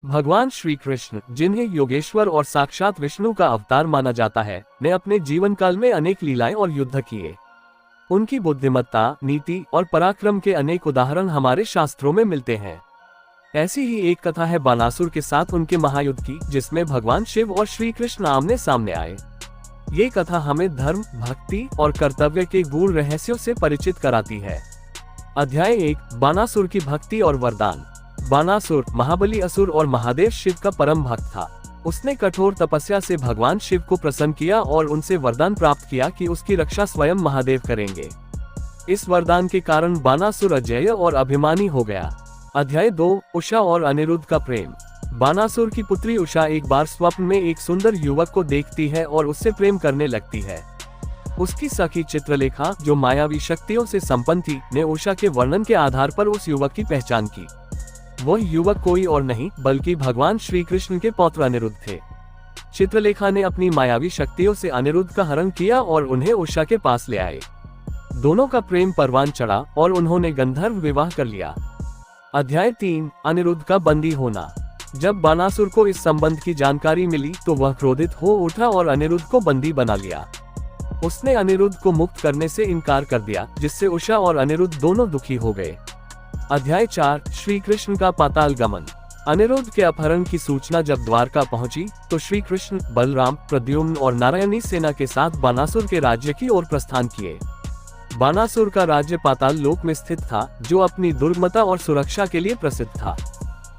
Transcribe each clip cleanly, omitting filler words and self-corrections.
भगवान श्री कृष्ण, जिन्हें योगेश्वर और साक्षात विष्णु का अवतार माना जाता है, ने अपने जीवन काल में अनेक लीलाएं और युद्ध किए। उनकी बुद्धिमत्ता, नीति और पराक्रम के अनेक उदाहरण हमारे शास्त्रों में मिलते हैं। ऐसी ही एक कथा है बानासुर के साथ उनके महायुद्ध की, जिसमें भगवान शिव और श्री कृष्ण आमने सामने आए। ये कथा हमें धर्म, भक्ति और कर्तव्य के गूढ़ रहस्यों से परिचित कराती है। अध्याय 1, बानासुर की भक्ति और वरदान। बानासुर महाबली असुर और महादेव शिव का परम भक्त था। उसने कठोर तपस्या से भगवान शिव को प्रसन्न किया और उनसे वरदान प्राप्त किया कि उसकी रक्षा स्वयं महादेव करेंगे। इस वरदान के कारण बानासुर अजेय और अभिमानी हो गया। अध्याय 2, उषा और अनिरुद्ध का प्रेम। बानासुर की पुत्री उषा एक बार स्वप्न में एक सुंदर युवक को देखती है और उससे प्रेम करने लगती है। उसकी सखी चित्रलेखा, जो मायावी शक्तियों से संपन्न थी, ने उषा के वर्णन के आधार पर उस युवक की पहचान की। वह युवक कोई और नहीं बल्कि भगवान श्री कृष्ण के पौत्र अनिरुद्ध थे। चित्रलेखा ने अपनी मायावी शक्तियों से अनिरुद्ध का हरण किया और उन्हें उषा के पास ले आए। दोनों का प्रेम परवान चढ़ा और उन्होंने गंधर्व विवाह कर लिया। अध्याय 3, अनिरुद्ध का बंदी होना। जब बानासुर को इस संबंध की जानकारी मिली तो वह क्रोधित हो उठा और अनिरुद्ध को बंदी बना लिया। उसने अनिरुद्ध को मुक्त करने से इनकार कर दिया, जिससे उषा और अनिरुद्ध दोनों दुखी हो गए। अध्याय 4, श्री कृष्ण का पाताल गमन। अनिरुद्ध के अपहरण की सूचना जब द्वारका पहुंची तो श्री कृष्ण, बलराम, प्रद्युम्न और नारायणी सेना के साथ बानासुर के राज्य की ओर प्रस्थान किए। बानासुर का राज्य पाताल लोक में स्थित था, जो अपनी दुर्गमता और सुरक्षा के लिए प्रसिद्ध था।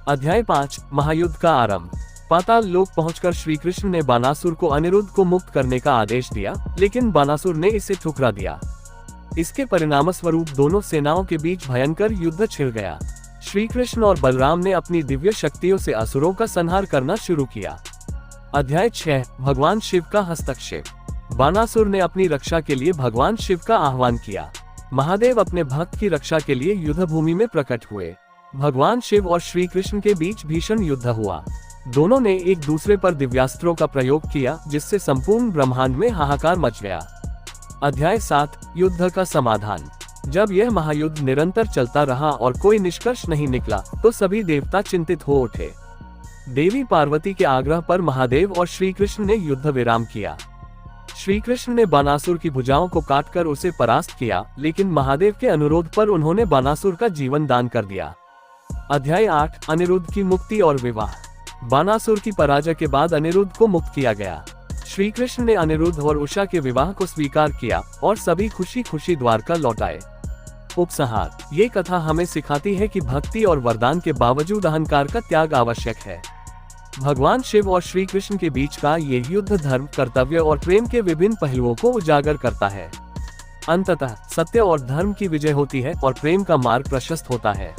अध्याय 5, महायुद्ध का आरंभ। पाताल लोक पहुंचकर श्री कृष्ण ने बानासुर को अनिरुद्ध को मुक्त करने का आदेश दिया, लेकिन बानासुर ने इसे ठुकरा दिया। इसके परिणामस्वरूप दोनों सेनाओं के बीच भयंकर युद्ध छिड़ गया। श्री कृष्ण और बलराम ने अपनी दिव्य शक्तियों से असुरों का संहार करना शुरू किया। अध्याय 6, भगवान शिव का हस्तक्षेप। बानासुर ने अपनी रक्षा के लिए भगवान शिव का आह्वान किया। महादेव अपने भक्त की रक्षा के लिए युद्ध भूमि में प्रकट हुए। भगवान शिव और श्री कृष्ण के बीच भीषण युद्ध हुआ। दोनों ने एक दूसरे पर दिव्यास्त्रों का प्रयोग किया, जिससे संपूर्ण ब्रह्मांड में हाहाकार मच गया। अध्याय 7, युद्ध का समाधान। जब यह महायुद्ध निरंतर चलता रहा और कोई निष्कर्ष नहीं निकला तो सभी देवता चिंतित हो उठे। देवी पार्वती के आग्रह पर महादेव और श्री कृष्ण ने युद्ध विराम किया। श्री कृष्ण ने बानासुर की भुजाओं को काटकर उसे परास्त किया, लेकिन महादेव के अनुरोध पर उन्होंने बानासुर का जीवन दान कर दिया। अध्याय 8, अनिरुद्ध की मुक्ति और विवाह। बानासुर की पराजय के बाद अनिरुद्ध को मुक्त किया गया। श्री कृष्ण ने अनिरुद्ध और उषा के विवाह को स्वीकार किया और सभी खुशी खुशी द्वारका लौट आए। उपसंहार। ये कथा हमें सिखाती है कि भक्ति और वरदान के बावजूद अहंकार का त्याग आवश्यक है। भगवान शिव और श्री कृष्ण के बीच का ये युद्ध धर्म, कर्तव्य और प्रेम के विभिन्न पहलुओं को उजागर करता है। अंततः सत्य और धर्म की विजय होती है और प्रेम का मार्ग प्रशस्त होता है।